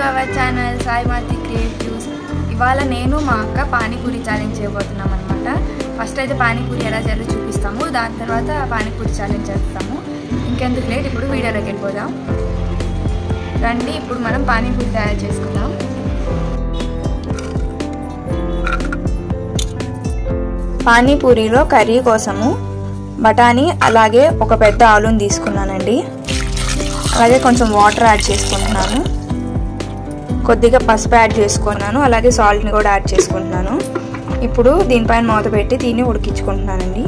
Hour channel Sai Mathi creatives. ఇవాళ నేను మా అక్క పానీపూరి ఛాలెంజ్ చేయబోతున్నాం అనమాట. ఫస్ట్ అయితే పానీపూరి ఎలా చేయాలో చూపిస్తాము, దాని తర్వాత పానీపూరి ఛాలెంజ్ చేస్తాము. ఇంకెందుకు లేట్, ఇప్పుడు వీడియోలోకి వెళ్ళిపోదాం రండి. ఇప్పుడు మనం పానీపూరి తయారు చేసుకుందాం. పానీపూరిలో కర్రీ కోసము బఠానీ అలాగే ఒక పెద్ద ఆలుని తీసుకున్నానండి. అలాగే కొంచెం వాటర్ యాడ్ చేసుకుంటున్నాను, కొద్దిగా పసుపు యాడ్ చేసుకున్నాను, అలాగే సాల్ట్ని కూడా యాడ్ చేసుకుంటున్నాను. ఇప్పుడు దీనిపైన మూత పెట్టి దీన్ని ఉడికించుకుంటున్నానండి.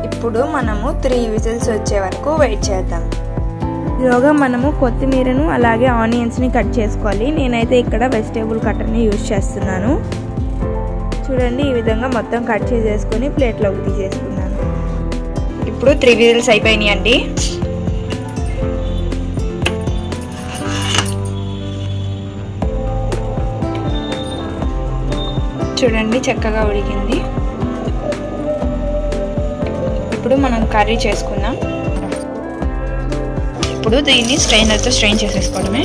ఇప్పుడు మనము 3 విజిల్స్ వచ్చే వరకు వెయిట్ చేద్దాం. ఈలోగా మనము కొత్తిమీరను అలాగే ఆనియన్స్ని కట్ చేసుకోవాలి. నేనైతే ఇక్కడ వెజిటేబుల్ కట్టర్ని యూజ్ చేస్తున్నాను. చూడండి, ఈ విధంగా మొత్తం కట్ చేసేసుకొని ప్లేట్లోకి తీసేసుకున్నాను. ఇప్పుడు 3 విజిల్స్ అయిపోయినాయి అండి. చూడండి, చక్కగా ఉడికింది. ఇప్పుడు మనం కర్రీ చేసుకుందాం. ఇప్పుడు దీన్ని స్ట్రైనర్తో స్ట్రెయిన్ చేసేసుకోవడమే.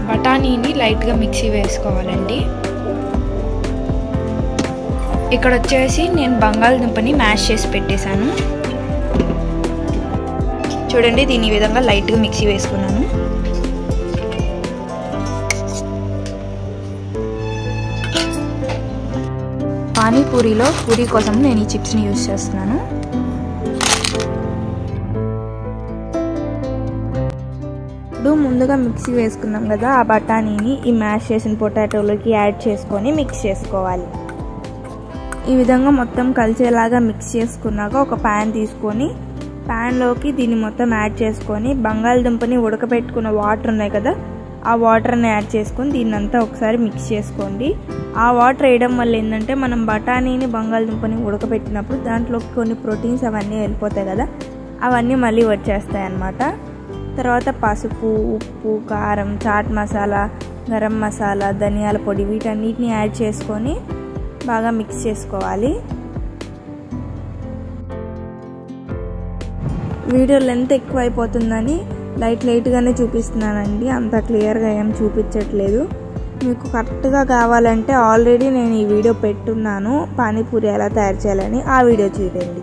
బఠానీని లైట్గా మిక్సీ వేసుకోవాలండి. ఇక్కడ వచ్చేసి నేను బంగాళదుంపని మ్యాష్ చేసి పెట్టేశాను. చూడండి, దీని ఈ విధంగా లైట్గా మిక్సీ వేసుకున్నాను. పానీపూరిలో పూరి కోసం నేను ఈ చిప్స్ని యూజ్ చేస్తున్నాను. ఇప్పుడు ముందుగా మిక్సీ వేసుకున్నాం కదా, ఆ బఠానీని ఈ మ్యాష్ చేసిన పొటాటోలోకి యాడ్ చేసుకొని మిక్స్ చేసుకోవాలి. ఈ విధంగా మొత్తం కలిసేలాగా మిక్స్ చేసుకున్నాక ఒక ప్యాన్ తీసుకొని ప్యాన్లోకి దీన్ని మొత్తం యాడ్ చేసుకొని బంగాళదుంపని ఉడకబెట్టుకున్న వాటర్ ఉన్నాయి కదా, ఆ వాటర్ని యాడ్ చేసుకొని దీన్నంతా ఒకసారి మిక్స్ చేసుకోండి. ఆ వాటర్ వేయడం వల్ల ఏంటంటే మనం బఠానీని బంగాళదుంపని ఉడకబెట్టినప్పుడు దాంట్లోకి కొన్ని ప్రోటీన్స్ అవన్నీ వెళ్ళిపోతాయి కదా, అవన్నీ మళ్ళీ వచ్చేస్తాయి అన్నమాట. తర్వాత పసుపు, ఉప్పు, కారం, చాట్ మసాలా, గరం మసాలా, ధనియాల పొడి వీటన్నిటిని యాడ్ చేసుకొని బాగా మిక్స్ చేసుకోవాలి. వీడియో లెంత్ ఎక్కువ అయిపోతుందని లైట్గానే చూపిస్తున్నానండి, అంత క్లియర్గా ఏం చూపించట్లేదు. మీకు కరెక్ట్గా కావాలంటే ఆల్రెడీ నేను ఈ వీడియో పెట్టున్నాను, పానీపూరి ఎలా తయారు చేయాలని, ఆ వీడియో చూడండి.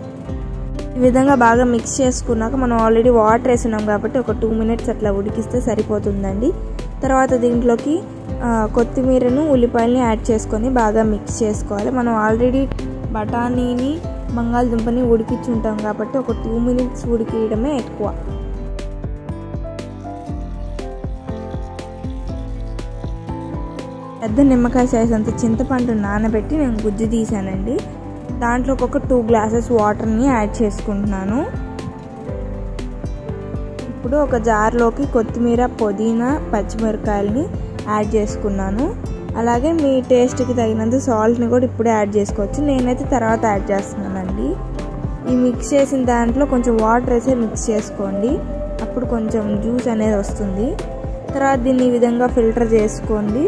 ఈ విధంగా బాగా మిక్స్ చేసుకున్నాక మనం ఆల్రెడీ వాటర్ వేసినాం కాబట్టి ఒక 2 మినిట్స్ అట్లా ఉడికిస్తే సరిపోతుందండి. తర్వాత దీంట్లోకి కొత్తిమీరను ఉల్లిపాయలని యాడ్ చేసుకొని బాగా మిక్స్ చేసుకోవాలి. మనం ఆల్రెడీ బఠానీని బంగాళదుంపని ఉడికించి ఉంటాం కాబట్టి ఒక 2 మినిట్స్ ఉడికియడమే ఎక్కువ. పెద్ద నిమ్మకాయ సైజ్ అంత చింతపండు నానబెట్టి నేను గుజ్జు తీసానండి. దాంట్లోకి ఒక 2 గ్లాసెస్ వాటర్ని యాడ్ చేసుకుంటున్నాను. ఇప్పుడు ఒక జార్లోకి కొత్తిమీర, పుదీనా, పచ్చిమిరకాయలని యాడ్ చేసుకున్నాను. అలాగే మీ టేస్ట్కి తగినంత సాల్ట్ని కూడా ఇప్పుడే యాడ్ చేసుకోవచ్చు, నేనైతే తర్వాత యాడ్ చేస్తున్నానండి. ఈ మిక్స్ చేసిన దాంట్లో కొంచెం వాటర్ వేసి మిక్స్ చేసుకోండి, అప్పుడు కొంచెం జ్యూస్ అనేది వస్తుంది. తర్వాత దీన్ని ఈ విధంగా ఫిల్టర్ చేసుకోండి.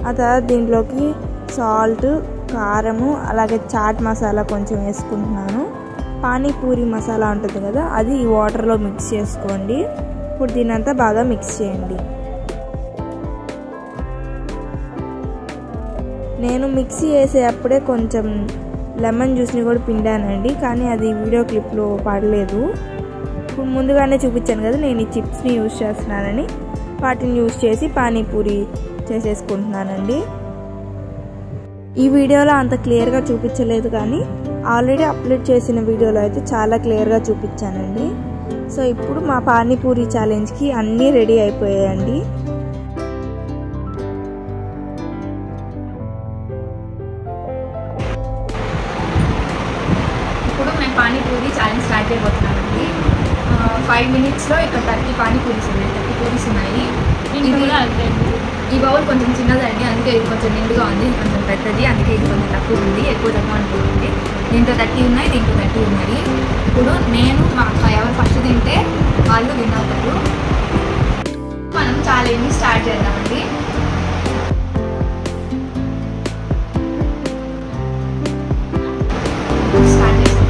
ఆ తర్వాత దీంట్లోకి సాల్ట్, కారము, అలాగే చాట్ మసాలా కొంచెం వేసుకుంటున్నాను. పానీపూరి మసాలా ఉంటుంది కదా, అది ఈ వాటర్లో మిక్స్ చేసుకోండి. ఇప్పుడు దీనంతా బాగా మిక్స్ చేయండి. నేను మిక్సీ వేసేటప్పుడే కొంచెం లెమన్ జ్యూస్ని కూడా పిండానండి, కానీ అది వీడియో క్లిప్లో పడలేదు. ఇప్పుడు ముందుగానే చూపించాను కదా, నేను ఈ చిప్స్ని యూజ్ చేస్తున్నానని, వాటిని యూజ్ చేసి పానీపూరి చేసేసుకుంటున్నానండి. ఈ వీడియోలో అంత క్లియర్గా చూపించలేదు, కానీ ఆల్రెడీ అప్లోడ్ చేసిన వీడియోలో అయితే చాలా క్లియర్గా చూపించానండి. సో ఇప్పుడు మా పానీపూరి ఛాలెంజ్కి అన్నీ రెడీ అయిపోయాయండి. ఇప్పుడు మేము పానీపూరి ఛాలెంజ్ స్టార్ట్ చేయబోతున్నామండి. 5 మినిట్స్లో ఇక్కడ 30 పానీపూరీస్ ఉన్నాయి. 30 పూరీస్ ఉన్నాయి. ఈ బౌల్ కొంచెం చిన్నదండి, అందుకే ఇది కొంచెం నిండుగా ఉంది. ఇది కొంచెం పెద్దది, అందుకే ఇది కొంచెం తక్కువ ఉంది, ఎక్కువ తక్కువ అనుకుంటుంది. దీంట్లో 30 ఉన్నాయి, దీంట్లో 30 ఉన్నాయి. ఇప్పుడు నేను మా అక్క ఎవరు ఫస్ట్ తింటే వాళ్ళు విన్ అవుతారు. మనం ఛాలెంజ్ స్టార్ట్ చేద్దామండి. స్టార్ట్ చేద్దాం.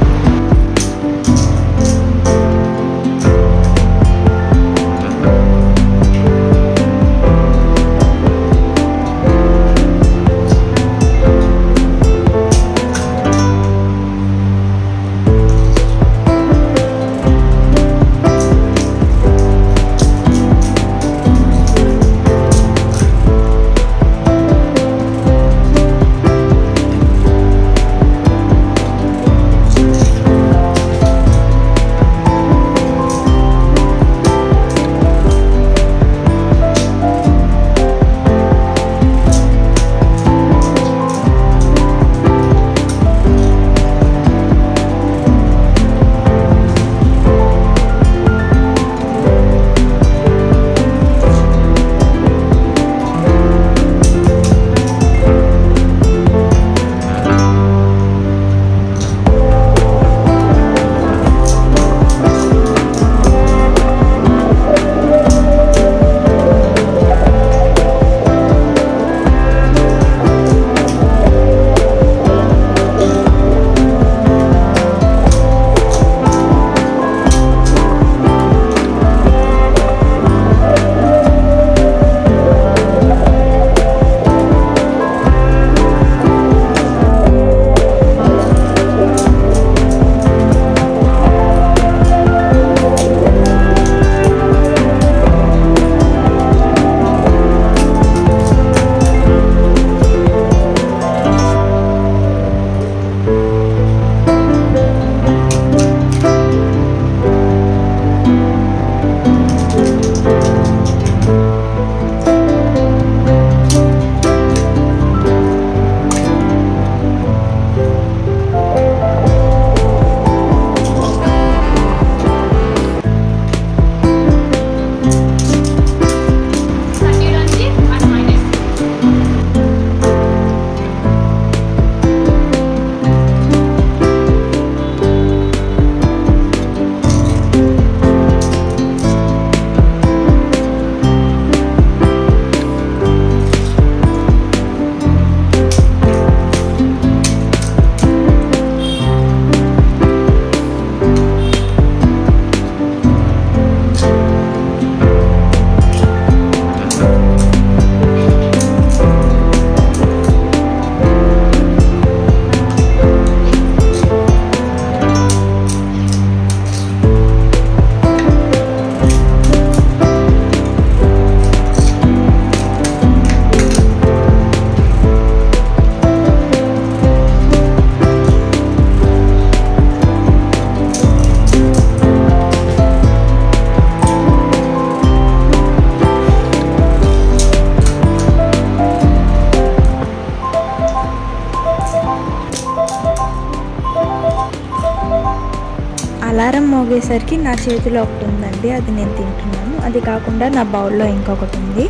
అలారం మోగేసరికి నా చేతిలో ఒకటి ఉందండి, అది నేను తింటున్నాను. అది కాకుండా నా బౌల్లో ఇంకొకటి ఉంది.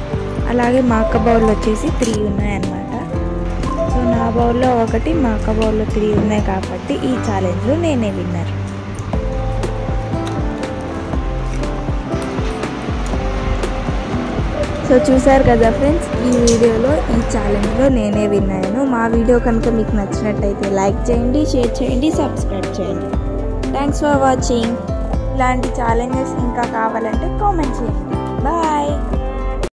అలాగే మా అక్క బౌల్లో వచ్చేసి 3 ఉన్నాయన్నమాట. సో నా బౌల్లో ఒకటి, మా అక్క బౌల్లో 3 ఉన్నాయి కాబట్టి ఈ ఛాలెంజ్లో నేనే విన్నర్. సో చూసారు కదా ఫ్రెండ్స్, ఈ వీడియోలో ఈ ఛాలెంజ్లో నేనే విన్ అయ్యాను. మా వీడియో కనుక మీకు నచ్చినట్టయితే లైక్ చేయండి, షేర్ చేయండి, సబ్స్క్రైబ్ చేయండి. Thanks for watching. ఇలాంటి ఛాలెంజెస్ ఇంకా కావాలంటే కామెంట్ చేయండి. బాయ్.